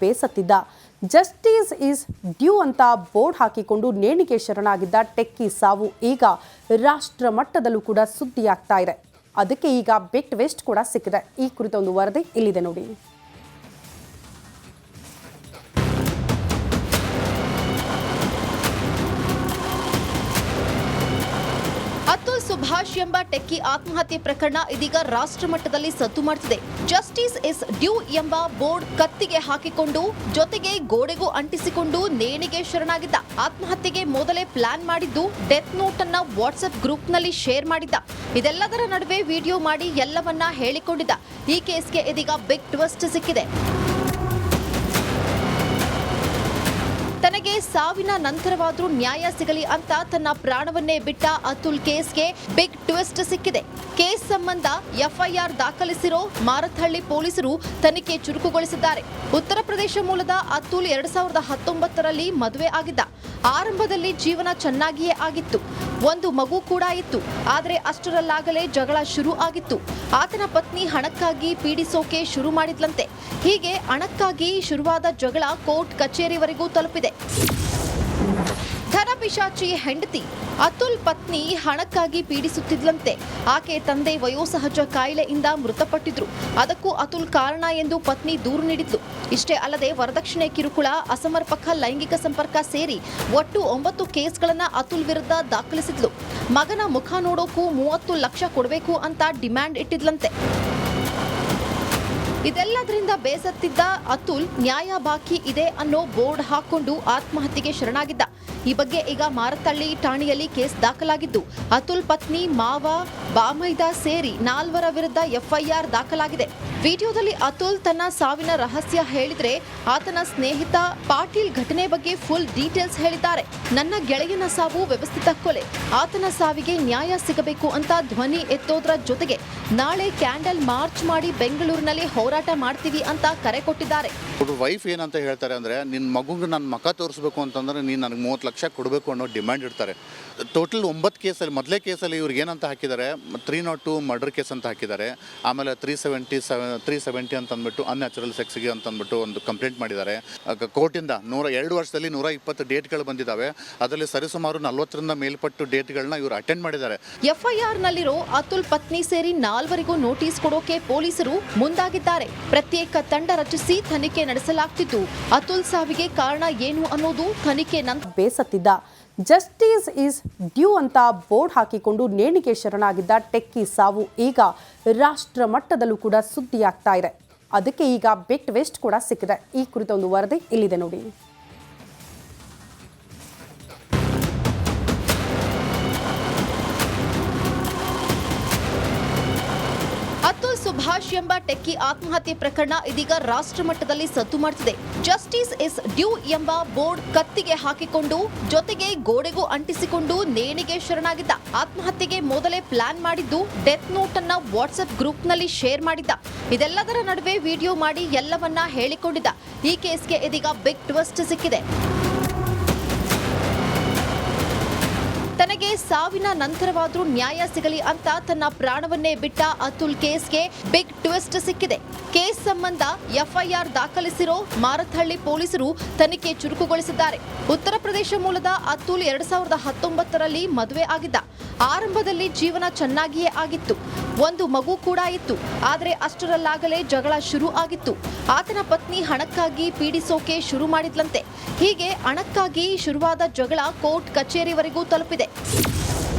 ಬೇಸತ್ತಿದ್ದ. Justice is due ಅಂತ board ಹಾಕಿಕೊಂಡು ನೇಣಿಗೆ ಶರಣಾಗಿದ್ದ techie ಸಾವು ಈಗ ರಾಷ್ಟ್ರ ಮಟ್ಟದಲ್ಲೂ ಕೂಡ ಸುದ್ದಿಯಾಗ್ತಾ ಇದೆ. ಅದಕ್ಕೆ ಈಗ ಬಿಗ್ ಟ್ವಿಸ್ಟ್ ಕೂಡ ಸಿಕ್ಕಿದೆ. ಈ ಕುರಿತ ಒಂದು ವರದಿ ಇಲ್ಲಿದೆ ನೋಡಿ. ಅತುಲ್ ಸುಭಾಷ್ ಎಂಬ ಟೆಕ್ಕಿ ಆತ್ಮಹತ್ಯೆ ಪ್ರಕರಣ ಇದೀಗ ರಾಷ್ಟ್ರ ಮಟ್ಟದಲ್ಲಿ ಸದ್ದು ಮಾಡುತ್ತಿದೆ. ಜಸ್ಟಿಸ್ ಇಸ್ ಡ್ಯೂ ಎಂಬ ಬೋರ್ಡ್ ಕತ್ತಿಗೆ ಹಾಕಿಕೊಂಡು ಜೊತೆಗೆ ಗೋಡೆಗೂ ಅಂಟಿಸಿಕೊಂಡು ನೇಣಿಗೆ ಶರಣಾಗಿದ್ದ. ಆತ್ಮಹತ್ಯೆಗೆ ಮೊದಲೇ ಪ್ಲಾನ್ ಮಾಡಿದ್ದು ಡೆತ್ ನೋಟ್ ಅನ್ನ ವಾಟ್ಸ್ಆಪ್ ಗ್ರೂಪ್ನಲ್ಲಿ ಶೇರ್ ಮಾಡಿದ್ದ. ಇದೆಲ್ಲದರ ನಡುವೆ ವಿಡಿಯೋ ಮಾಡಿ ಎಲ್ಲವನ್ನ ಹೇಳಿಕೊಂಡಿದ್ದ. ಈ ಕೇಸ್ಗೆ ಇದೀಗ ಬಿಗ್ ಟ್ವಿಸ್ಟ್ ಸಿಕ್ಕಿದೆ. ತನಗೆ ಸಾವಿನ ನಂತರವಾದ್ರೂ ನ್ಯಾಯ ಸಿಗಲಿ ಅಂತ ತನ್ನ ಪ್ರಾಣವನ್ನೇ ಬಿಟ್ಟ ಅತುಲ್ ಕೇಸ್ಗೆ ಬಿಗ್ ಟ್ವಿಸ್ಟ್ ಸಿಕ್ಕಿದೆ. ಕೇಸ್ ಸಂಬಂಧ ಎಫ್ಐಆರ್ ದಾಖಲಿಸಿರೋ ಮಾರತ್ಹಳ್ಳಿ ಪೊಲೀಸರು ತನಿಖೆ ಚುರುಕುಗೊಳಿಸಿದ್ದಾರೆ. ಉತ್ತರ ಪ್ರದೇಶ ಮೂಲದ ಅತುಲ್ 2019ರಲ್ಲಿ ಮದುವೆ ಆಗಿದ್ದ. ಆರಂಭದಲ್ಲಿ ಜೀವನ ಚೆನ್ನಾಗಿಯೇ ಆಗಿತ್ತು. ಒಂದು ಮಗು ಕೂಡ ಇತ್ತು. ಆದರೆ ಅಷ್ಟರಲ್ಲಾಗಲೇ ಜಗಳ ಶುರು ಆಗಿತ್ತು. ಆತನ ಪತ್ನಿ ಹಣಕ್ಕಾಗಿ ಪೀಡಿಸೋಕೆ ಶುರು ಮಾಡಿದ್ಲಂತೆ. ಹೀಗೆ ಹಣಕ್ಕಾಗಿ ಶುರುವಾದ ಜಗಳ ಕೋರ್ಟ್ ಕಚೇರಿವರೆಗೂ ತಲುಪಿದೆ. ಧನಪಿಶಾಚಿ ಹೆಂಡತಿ ಅತುಲ್ ಪತ್ನಿ ಹಣಕ್ಕಾಗಿ ಪೀಡಿಸುತ್ತಿದ್ಲಂತೆ. ಆಕೆ ತಂದೆ ವಯೋಸಹಜ ಕಾಯಿಲೆಯಿಂದ ಮೃತಪಟ್ಟಿದ್ರು. ಅದಕ್ಕೂ ಅತುಲ್ ಕಾರಣ ಎಂದು ಪತ್ನಿ ದೂರು ನೀಡಿದ್ಲು. ಇಷ್ಟೇ ಅಲ್ಲದೆ ವರದಕ್ಷಿಣೆ ಕಿರುಕುಳ, ಅಸಮರ್ಪಕ ಲೈಂಗಿಕ ಸಂಪರ್ಕ ಸೇರಿ ಒಟ್ಟು 9 ಕೇಸ್ಗಳನ್ನ ಅತುಲ್ ವಿರುದ್ಧ ದಾಖಲಿಸಿದ್ಲು. ಮಗನ ಮುಖ ನೋಡೋಕು 30 ಲಕ್ಷ ಕೊಡಬೇಕು ಅಂತ ಡಿಮ್ಯಾಂಡ್ ಇಟ್ಟಿದ್ಲಂತೆ. ಇದೆಲ್ಲದರಿಂದ ಬೇಸತ್ತಿದ್ದ ಅತುಲ್ ನ್ಯಾಯ ಬಾಕಿ ಇದೆ ಅನ್ನೋ ಬೋರ್ಡ್ ಹಾಕೊಂಡು ಆತ್ಮಹತ್ಯೆಗೆ ಶರಣಾಗಿದ್ದ. ಈ ಬಗ್ಗೆ ಈಗ ಮಾರತ್ತಹಳ್ಳಿ ಠಾಣೆಯಲ್ಲಿ ಕೇಸ್ ದಾಖಲಾಗಿದ್ದು ಅತುಲ್ ಪತ್ನಿ, ಮಾವ, ಬಾಮೈದ ಸೇರಿ 4 ವಿರುದ್ಧ ಎಫ್ಐಆರ್ ದಾಖಲಾಗಿದೆ. ವಿಡಿಯೋದಲ್ಲಿ ಅತುಲ್ ತನ್ನ ಸಾವಿನ ರಹಸ್ಯ ಹೇಳಿದ್ರೆ ಆತನ ಸ್ನೇಹಿತ ಪಾಟೀಲ್ ಘಟನೆ ಬಗ್ಗೆ ಫುಲ್ ಡೀಟೇಲ್ಸ್ ಹೇಳಿದ್ದಾರೆ. ನನ್ನ ಗೆಳೆಯನ ಸಾವು ವ್ಯವಸ್ಥಿತ ಕೊಲೆ, ಆತನ ಸಾವಿಗೆ ನ್ಯಾಯ ಸಿಗಬೇಕು ಅಂತ ಧ್ವನಿ ಎತ್ತೋದ್ರ ಜೊತೆಗೆ ನಾಳೆ ಕ್ಯಾಂಡಲ್ ಮಾರ್ಚ್ ಮಾಡಿ ಬೆಂಗಳೂರಿನಲ್ಲಿ ಹೋರಾಟ ಮಾಡ್ತೀವಿ ಅಂತ ಕರೆ ಕೊಟ್ಟಿದ್ದಾರೆ. ವೈಫ್ ಏನಂತ ಹೇಳ್ತಾರೆ ಅಂದ್ರೆ, ನಿನ್ನ ಮಗುಗೆ ನನ್ನ ಮಕ ತೋರಿಸ್ಬೇಕು ಅಂತಂದ್ರೆ ನೀನು ನನಗೆ 30 ಲಕ್ಷ ಕೊಡಬೇಕು ಅನ್ನೋ ಡಿಮ್ಯಾಂಡ್ ಇಡ್ತಾರೆ. ಟೋಟಲ್ 9 ಕೇಸಲ್ಲಿ ಮೊದಲೇ ಕೇಸಲ್ಲಿ ಇವ್ರಿಗೆ ಏನಂತ ಹಾಕಿದ್ದಾರೆ, 302 ಮರ್ಡರ್ ಕೇಸ್ ಅಂತ ಹಾಕಿದ್ದಾರೆ. ಆಮೇಲೆ 370 ಅಂತ ಅಂದ್ಬಿಟ್ಟು ಅನ್ಯಾಚುರಲ್ ಸೆಕ್ಸ್ಗೆ ಅಂತ ಅಂದ್ಬಿಟ್ಟು ಒಂದು ಕಂಪ್ಲೇಂಟ್ ಮಾಡಿದ್ದಾರೆ. ಕೋರ್ಟಿಂದ 2 ವರ್ಷದಲ್ಲಿ 120 ಡೇಟ್ಗಳು ಬಂದಿದ್ದಾವೆ. ಅದರಲ್ಲಿ ಸರಿಸುಮಾರು 40ರಿಂದ ಮೇಲ್ಪಟ್ಟು ಡೇಟ್ಗಳನ್ನ ಇವರು ಅಟೆಂಡ್ ಮಾಡಿದ್ದಾರೆ. ಎಫ್ಐಆರ್ ನಲ್ಲಿರೋ ಅತುಲ್ ಪತ್ನಿ ಸೇರಿ 4 ನೋಟಿಸ್ ಕೊಡೋಕೆ ಪೊಲೀಸರು ಮುಂದಾಗಿದ್ದಾರೆ. ಪ್ರತ್ಯೇಕ ತಂಡ ರಚಿಸಿ ತನಿಖೆ ನಡೆಸಲಾಗ್ತಿದ್ದು ಅತುಲ್ ಸಾವಿಗೆ ಕಾರಣ ಏನು ಅನ್ನೋದು ತನಿಖೆ ನಂತರ ಬೇಸತ್ತಿದ್ದ. ಜಸ್ಟಿಸ್ ಈಸ್ ಡ್ಯೂ ಅಂತ ಬೋರ್ಡ್ ಹಾಕಿಕೊಂಡು ನೇಣಿಗೆ ಶರಣಾಗಿದ್ದ ಟೆಕ್ಕಿ ಸಾವು ಈಗ ರಾಷ್ಟ್ರ ಮಟ್ಟದಲ್ಲೂ ಕೂಡ ಸುದ್ದಿಯಾಗ್ತಾ ಇದೆ. ಅದಕ್ಕೆ ಈಗ ಬಿಗ್ ಟ್ವಿಸ್ಟ್ ಕೂಡ ಸಿಕ್ಕಿದೆ. ಈ ಕುರಿತ ಒಂದು ವರದಿ ಇಲ್ಲಿದೆ ನೋಡಿ. ಅತುಲ್ ಸುಭಾಷ್ ಎಂಬ ಟೆಕ್ಕಿ ಆತ್ಮಹತ್ಯೆ ಪ್ರಕರಣ ಇದೀಗ ರಾಷ್ಟ್ರ ಮಟ್ಟದಲ್ಲಿ ಸದ್ದು ಮಾಡುತ್ತಿದೆ. ಜಸ್ಟಿಸ್ ಇಸ್ ಡ್ಯೂ ಎಂಬ ಬೋರ್ಡ್ ಕತ್ತಿಗೆ ಹಾಕಿಕೊಂಡು ಜೊತೆಗೆ ಗೋಡೆಗೂ ಅಂಟಿಸಿಕೊಂಡು ನೇಣಿಗೆ ಶರಣಾಗಿದ್ದ. ಆತ್ಮಹತ್ಯೆಗೆ ಮೊದಲೇ ಪ್ಲಾನ್ ಮಾಡಿದ್ದು ಡೆತ್ ನೋಟ್ ಅನ್ನ ವಾಟ್ಸ್ಆಪ್ ಗ್ರೂಪ್ನಲ್ಲಿ ಶೇರ್ ಮಾಡಿದ್ದ. ಇದೆಲ್ಲದರ ನಡುವೆ ವಿಡಿಯೋ ಮಾಡಿ ಎಲ್ಲವನ್ನ ಹೇಳಿಕೊಂಡಿದ್ದ. ಈ ಕೇಸ್ಗೆ ಇದೀಗ ಬಿಗ್ ಟ್ವಿಸ್ಟ್ ಸಿಕ್ಕಿದೆ. ತನಗೆ ಸಾವಿನ ನಂತರವಾದ್ರೂ ನ್ಯಾಯ ಸಿಗಲಿ ಅಂತ ತನ್ನ ಪ್ರಾಣವನ್ನೇ ಬಿಟ್ಟ ಅತುಲ್ ಕೇಸ್ಗೆ ಬಿಗ್ ಟ್ವಿಸ್ಟ್ ಸಿಕ್ಕಿದೆ. ಕೇಸ್ ಸಂಬಂಧ ಎಫ್ಐಆರ್ ದಾಖಲಿಸಿರೋ ಮಾರತ್ಹಳ್ಳಿ ಪೊಲೀಸರು ತನಿಖೆ ಚುರುಕುಗೊಳಿಸಿದ್ದಾರೆ. ಉತ್ತರ ಪ್ರದೇಶ ಮೂಲದ ಅತುಲ್ 2019ರಲ್ಲಿ ಮದುವೆ ಆಗಿದ್ದ. ಆರಂಭದಲ್ಲಿ ಜೀವನ ಚೆನ್ನಾಗಿಯೇ ಆಗಿತ್ತು. ಒಂದು ಮಗು ಕೂಡ ಇತ್ತು. ಆದರೆ ಅಷ್ಟರಲ್ಲಾಗಲೇ ಜಗಳ ಶುರು ಆಗಿತ್ತು. ಆತನ ಪತ್ನಿ ಹಣಕ್ಕಾಗಿ ಪೀಡಿಸೋಕೆ ಶುರು ಮಾಡಿದ್ಲಂತೆ. ಹೀಗೆ ಹಣಕ್ಕಾಗಿ ಶುರುವಾದ ಜಗಳ ಕೋರ್ಟ್ ಕಚೇರಿವರೆಗೂ ತಲುಪಿದೆ.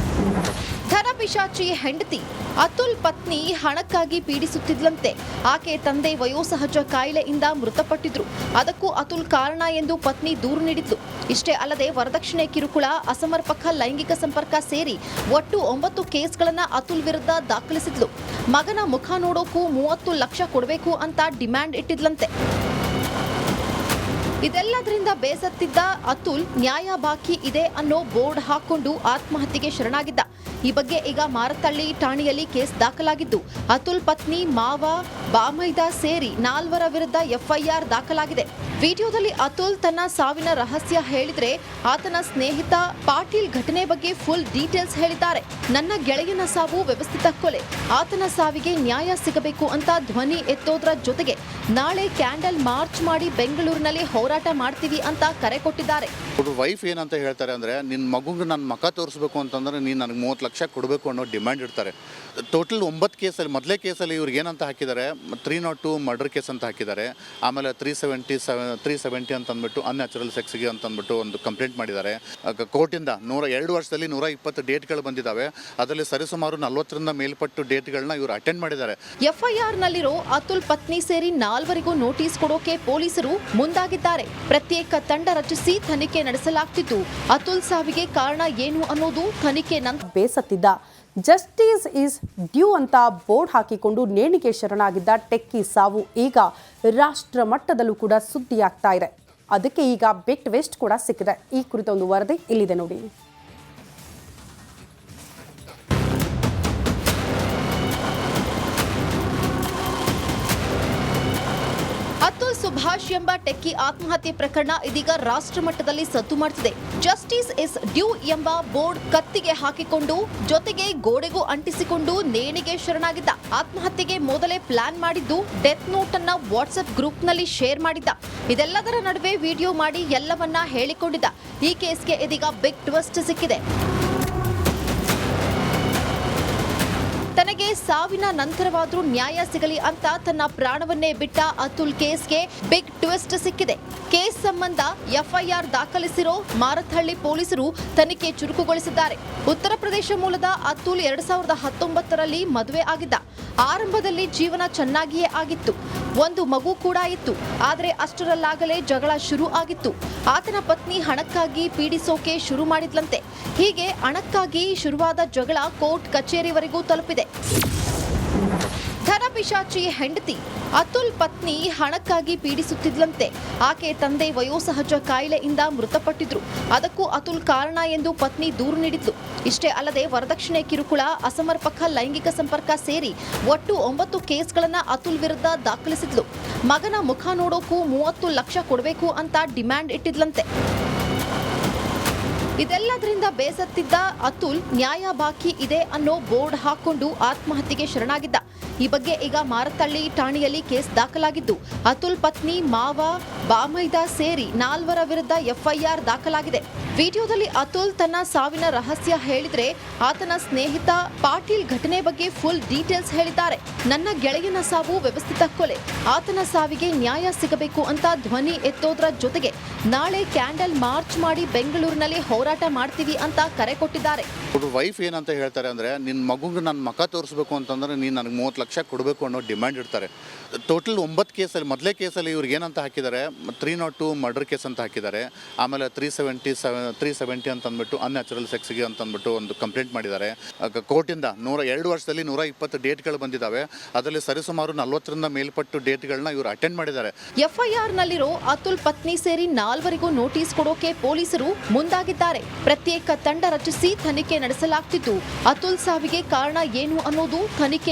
ಧನಪಿಶಾಚಿ ಹೆಂಡತಿ ಅತುಲ್ ಪತ್ನಿ ಹಣಕ್ಕಾಗಿ ಪೀಡಿಸುತ್ತಿದ್ಲಂತೆ. ಆಕೆ ತಂದೆ ವಯೋಸಹಜ ಕಾಯಿಲೆಯಿಂದ ಮೃತಪಟ್ಟಿದ್ರು. ಅದಕ್ಕೂ ಅತುಲ್ ಕಾರಣ ಎಂದು ಪತ್ನಿ ದೂರು ನೀಡಿದ್ಲು. ಇಷ್ಟೇ ಅಲ್ಲದೆ ವರದಕ್ಷಿಣೆ ಕಿರುಕುಳ, ಅಸಮರ್ಪಕ ಲೈಂಗಿಕ ಸಂಪರ್ಕ ಸೇರಿ ಒಟ್ಟು 9 ಕೇಸ್ಗಳನ್ನ ಅತುಲ್ ವಿರುದ್ಧ ದಾಖಲಿಸಿದ್ಲು. ಮಗನ ಮುಖ ನೋಡೋಕು 30 ಲಕ್ಷ ಕೊಡಬೇಕು ಅಂತ ಡಿಮ್ಯಾಂಡ್ ಇಟ್ಟಿದ್ಲಂತೆ. ಇದೆಲ್ಲದರಿಂದ ಬೇಸತ್ತಿದ್ದ ಅತುಲ್ ನ್ಯಾಯ ಬಾಕಿ ಇದೆ ಅನ್ನೋ ಬೋರ್ಡ್ ಹಾಕೊಂಡು ಆತ್ಮಹತ್ಯೆಗೆ ಶರಣಾಗಿದ್ದ. ಈ ಬಗ್ಗೆ ಈಗ ಮಾರತಳ್ಳಿ ಠಾಣೆಯಲ್ಲಿ ಕೇಸ್ ದಾಖಲಾಗಿದ್ದು ಅತುಲ್ ಪತ್ನಿ ಮಾವ ಬಾಮೈದ ಸೇರಿ 4 ವಿರುದ್ಧ ಎಫ್ಐಆರ್ ದಾಖಲಾಗಿದೆ. ವಿಡಿಯೋದಲ್ಲಿ ಅತುಲ್ ತನ್ನ ಸಾವಿನ ರಹಸ್ಯ ಹೇಳಿದ್ರೆ ಆತನ ಸ್ನೇಹಿತ ಪಾಟೀಲ್ ಘಟನೆ ಬಗ್ಗೆ ಫುಲ್ ಡೀಟೇಲ್ಸ್ ಹೇಳಿದ್ದಾರೆ. ನನ್ನ ಗೆಳೆಯನ ಸಾವು ವ್ಯವಸ್ಥಿತ ಕೊಲೆ, ಆತನ ಸಾವಿಗೆ ನ್ಯಾಯ ಸಿಗಬೇಕು ಅಂತ ಧ್ವನಿ ಎತ್ತೋದ್ರ ಜೊತೆಗೆ ನಾಳೆ ಕ್ಯಾಂಡಲ್ ಮಾರ್ಚ್ ಮಾಡಿ ಬೆಂಗಳೂರಿನಲ್ಲಿ ಹೋರಾಟ ಮಾಡ್ತೀವಿ ಅಂತ ಕರೆ ಕೊಟ್ಟಿದ್ದಾರೆ. ವೈಫ್ ಏನಂತ ಹೇಳ್ತಾರೆ ಅಂದರೆ ನಿನ್ನ ಮಗುಗೆ ನನ್ನ ಮಕ ತೋರಿಸ್ಬೇಕು ಅಂತಂದ್ರೆ ನೀನು ನನಗೆ 30 ಲಕ್ಷ ಕೊಡಬೇಕು ಅನ್ನೋ ಡಿಮ್ಯಾಂಡ್ ಇಡ್ತಾರೆ. ಟೋಟಲ್ 9 ಕೇಸಲ್ಲಿ ಮೊದಲೇ ಕೇಸಲ್ಲಿ ಇವ್ರಿಗೆ ಏನಂತ ಹಾಕಿದ್ದಾರೆ, 302 ಮರ್ಡರ್ ಕೇಸ್ ಅಂತ ಹಾಕಿದ್ದಾರೆ. ಆಮೇಲೆ 370 ಅಂತ ಅಂದ್ಬಿಟ್ಟು ಅನ್ಯಾಚುರಲ್ ಸೆಕ್ಸ್ಗೆ ಅಂತ ಅಂದ್ಬಿಟ್ಟು ಒಂದು ಕಂಪ್ಲೇಂಟ್ ಮಾಡಿದ್ದಾರೆ. ಕೋರ್ಟಿಂದ 2 ವರ್ಷದಲ್ಲಿ 120 ಡೇಟ್ಗಳು ಬಂದಿದ್ದಾವೆ. ಅದರಲ್ಲಿ ಸರಿಸುಮಾರು 40ರಿಂದ ಮೇಲ್ಪಟ್ಟು ಡೇಟ್ಗಳನ್ನ ಇವರು ಅಟೆಂಡ್ ಮಾಡಿದ್ದಾರೆ. ಎಫ್ಐಆರ್ನಲ್ಲಿರೋ ಅತುಲ್ ಪತ್ನಿ ಸೇರಿ 4 ನೋಟಿಸ್ ಕೊಡೋಕೆ ಪೊಲೀಸರು ಮುಂದಾಗಿದ್ದಾರೆ. ಪ್ರತ್ಯೇಕ ತಂಡ ರಚಿಸಿ ತನಿಖೆ ನಡೆಸಲಾಗ್ತಿದ್ದು ಅತುಲ್ ಸಾವಿಗೆ ಕಾರಣ ಏನು ಅನ್ನೋದು ತನಿಖೆ ನಂತರ ಬೇಸತ್ತಿದ್ದ. ಜಸ್ಟಿಸ್ ಈಸ್ ಡ್ಯೂ ಅಂತ ಬೋರ್ಡ್ ಹಾಕಿಕೊಂಡು ನೇಣಿಗೆ ಶರಣಾಗಿದ್ದ ಟೆಕ್ಕಿ ಸಾವು ಈಗ ರಾಷ್ಟ್ರ ಮಟ್ಟದಲ್ಲೂ ಕೂಡ ಸುದ್ದಿಯಾಗ್ತಾ ಇದೆ. ಅದಕ್ಕೆ ಈಗ ಬಿಗ್ ಟ್ವಿಸ್ಟ್ ಕೂಡ ಸಿಕ್ಕಿದೆ. ಈ ಕುರಿತ ಒಂದು ವರದಿ ಇಲ್ಲಿದೆ ನೋಡಿ. ಅತುಲ್ ಸುಭಾಷ್ ಎಂಬ ಟೆಕ್ಕಿ ಆತ್ಮಹತ್ಯೆ ಪ್ರಕರಣ ಇದೀಗ ರಾಷ್ಟ್ರ ಮಟ್ಟದಲ್ಲಿ ಸದ್ದು ಮಾಡುತ್ತಿದೆ. ಜಸ್ಟಿಸ್ ಇಸ್ ಡ್ಯೂ ಎಂಬ ಬೋರ್ಡ್ ಕತ್ತಿಗೆ ಹಾಕಿಕೊಂಡು ಜೊತೆಗೆ ಗೋಡೆಗೂ ಅಂಟಿಸಿಕೊಂಡು ನೇಣಿಗೆ ಶರಣಾಗಿದ್ದ. ಆತ್ಮಹತ್ಯೆಗೆ ಮೊದಲೇ ಪ್ಲಾನ್ ಮಾಡಿದ್ದು ಡೆತ್ ನೋಟ್ ಅನ್ನ ವಾಟ್ಸ್ಆಪ್ ಗ್ರೂಪ್ನಲ್ಲಿ ಶೇರ್ ಮಾಡಿದ್ದ. ಇದೆಲ್ಲದರ ನಡುವೆ ವಿಡಿಯೋ ಮಾಡಿ ಎಲ್ಲವನ್ನ ಹೇಳಿಕೊಂಡಿದ್ದ. ಈ ಕೇಸ್ಗೆ ಇದೀಗ ಬಿಗ್ ಟ್ವಿಸ್ಟ್ ಸಿಕ್ಕಿದೆ. ತನಗೆ ಸಾವಿನ ನಂತರವಾದ್ರೂ ನ್ಯಾಯ ಸಿಗಲಿ ಅಂತ ತನ್ನ ಪ್ರಾಣವನ್ನೇ ಬಿಟ್ಟ ಅತುಲ್ ಕೇಸ್ಗೆ ಬಿಗ್ ಟ್ವಿಸ್ಟ್ ಸಿಕ್ಕಿದೆ. ಕೇಸ್ ಸಂಬಂಧ ಎಫ್ಐಆರ್ ದಾಖಲಿಸಿರೋ ಮಾರತಹಳ್ಳಿ ಪೊಲೀಸರು ತನಿಖೆ ಚುರುಕುಗೊಳಿಸಿದ್ದಾರೆ. ಉತ್ತರ ಪ್ರದೇಶ ಮೂಲದ ಅತುಲ್ 2019ರಲ್ಲಿ ಮದುವೆ ಆಗಿದ್ದ. ಆರಂಭದಲ್ಲಿ ಜೀವನ ಚೆನ್ನಾಗಿಯೇ ಆಗಿತ್ತು. ಒಂದು ಮಗು ಕೂಡ ಇತ್ತು. ಆದರೆ ಅಷ್ಟರಲ್ಲಾಗಲೇ ಜಗಳ ಶುರು ಆಗಿತ್ತು. ಆತನ ಪತ್ನಿ ಹಣಕ್ಕಾಗಿ ಪೀಡಿಸೋಕೆ ಶುರು ಮಾಡಿದ್ಲಂತೆ. ಹೀಗೆ ಹಣಕ್ಕಾಗಿ ಶುರುವಾದ ಜಗಳ ಕೋರ್ಟ್ ಕಚೇರಿವರೆಗೂ ತಲುಪಿದೆ. ಧನಪಿಶಾಚಿ ಹೆಂಡತಿ ಅತುಲ್ ಪತ್ನಿ ಹಣಕ್ಕಾಗಿ ಪೀಡಿಸುತ್ತಿದ್ಲಂತೆ. ಆಕೆ ತಂದೆ ವಯೋಸಹಜ ಕಾಯಿಲೆಯಿಂದ ಮೃತಪಟ್ಟಿದ್ರು. ಅದಕ್ಕೂ ಅತುಲ್ ಕಾರಣ ಎಂದು ಪತ್ನಿ ದೂರು ನೀಡಿದ್ಲು. ಇಷ್ಟೇ ಅಲ್ಲದೆ ವರದಕ್ಷಿಣೆ ಕಿರುಕುಳ, ಅಸಮರ್ಪಕ ಲೈಂಗಿಕ ಸಂಪರ್ಕ ಸೇರಿ ಒಟ್ಟು 9 ಕೇಸ್ಗಳನ್ನ ಅತುಲ್ ವಿರುದ್ಧ ದಾಖಲಿಸಿದ್ಲು. ಮಗನ ಮುಖ ನೋಡೋಕು 30 ಲಕ್ಷ ಕೊಡಬೇಕು ಅಂತ ಡಿಮ್ಯಾಂಡ್ ಇಟ್ಟಿದ್ಲಂತೆ. ಇದೆಲ್ಲದರಿಂದ ಬೇಸತ್ತಿದ್ದ ಅತುಲ್ ನ್ಯಾಯ ಬಾಕಿ ಇದೆ ಅನ್ನೋ ಬೋರ್ಡ್ ಹಾಕೊಂಡು ಆತ್ಮಹತ್ಯೆಗೆ ಶರಣಾಗಿದ್ದ. ಈ ಬಗ್ಗೆ ಈಗ ಮಾರತಳ್ಳಿ ಠಾಣೆಯಲ್ಲಿ ಕೇಸ್ ದಾಖಲಾಗಿದ್ದು ಅತುಲ್ ಪತ್ನಿ ಮಾವ ಬಾಮೈದ ಸೇರಿ 4 ವಿರುದ್ಧ ಎಫ್ಐಆರ್ ದಾಖಲಾಗಿದೆ. ವಿಡಿಯೋದಲ್ಲಿ ಅತುಲ್ ತನ್ನ ಸಾವಿನ ರಹಸ್ಯ ಹೇಳಿದ್ರೆ ಆತನ ಸ್ನೇಹಿತ ಪಾಟೀಲ್ ಘಟನೆ ಬಗ್ಗೆ ಫುಲ್ ಡೀಟೇಲ್ಸ್ ಹೇಳಿದ್ದಾರೆ. ನನ್ನ ಗೆಳೆಯನ ಸಾವು ವ್ಯವಸ್ಥಿತ ಕೊಲೆ, ಆತನ ಸಾವಿಗೆ ನ್ಯಾಯ ಸಿಗಬೇಕು ಅಂತ ಧ್ವನಿ ಎತ್ತೋದ್ರ ಜೊತೆಗೆ ನಾಳೆ ಕ್ಯಾಂಡಲ್ ಮಾರ್ಚ್ ಮಾಡಿ ಬೆಂಗಳೂರಿನಲ್ಲಿ ಹೋರಾಟ ಮಾಡ್ತೀವಿ ಅಂತ ಕರೆ ಕೊಟ್ಟಿದ್ದಾರೆ. ವೈಫ್ ಏನಂತ ಹೇಳ್ತಾರೆ ಅಂದರೆ ನಿನ್ನ ಮಗುಗೆ ನನ್ನ ಮಕ ತೋರಿಸ್ಬೇಕು ಅಂತಂದ್ರೆ ನೀನು ನನಗೆ 30 ಲಕ್ಷ ಕೊಡಬೇಕು ಅನ್ನೋ ಡಿಮ್ಯಾಂಡ್ ಇಡ್ತಾರೆ. ಟೋಟಲ್ 9 ಕೇಸಲ್ಲಿ ಮೊದಲೇ ಕೇಸಲ್ಲಿ ಇವ್ರಿಗೆ ಏನಂತ ಹಾಕಿದ್ದಾರೆ, 302 ಮರ್ಡರ್ ಕೇಸ್ ಅಂತ ಹಾಕಿದ್ದಾರೆ. ಆಮೇಲೆ 370 ಅಂತ ಅಂದ್ಬಿಟ್ಟು ಅನ್ಯಾಚುರಲ್ ಸೆಕ್ಸ್ಗೆ ಅಂತ ಅಂದ್ಬಿಟ್ಟು ಒಂದು ಕಂಪ್ಲೇಂಟ್ ಮಾಡಿದ್ದಾರೆ. ಕೋರ್ಟಿಂದ 2 ವರ್ಷದಲ್ಲಿ 120 ಡೇಟ್ಗಳು ಬಂದಿದ್ದಾವೆ. ಅದರಲ್ಲಿ ಸರಿಸುಮಾರು 40ರಿಂದ ಮೇಲ್ಪಟ್ಟು ಡೇಟ್ಗಳನ್ನ ಇವರು ಅಟೆಂಡ್ ಮಾಡಿದ್ದಾರೆ. ಎಫ್ಐಆರ್ನಲ್ಲಿರೋ ಅತುಲ್ ಪತ್ನಿ ಸೇರಿ 4 ನೋಟಿಸ್ ಕೊಡೋಕೆ ಪೊಲೀಸರು ಮುಂದಾಗಿದ್ದಾರೆ. ಪ್ರತ್ಯೇಕ ತಂಡ ರಚಿಸಿ ತನಿಖೆ ನಡೆಸಲಾಗ್ತಿದ್ದು ಅತುಲ್ ಸಾವಿಗೆ ಕಾರಣ ಏನು ಅನ್ನೋದು ತನಿಖೆ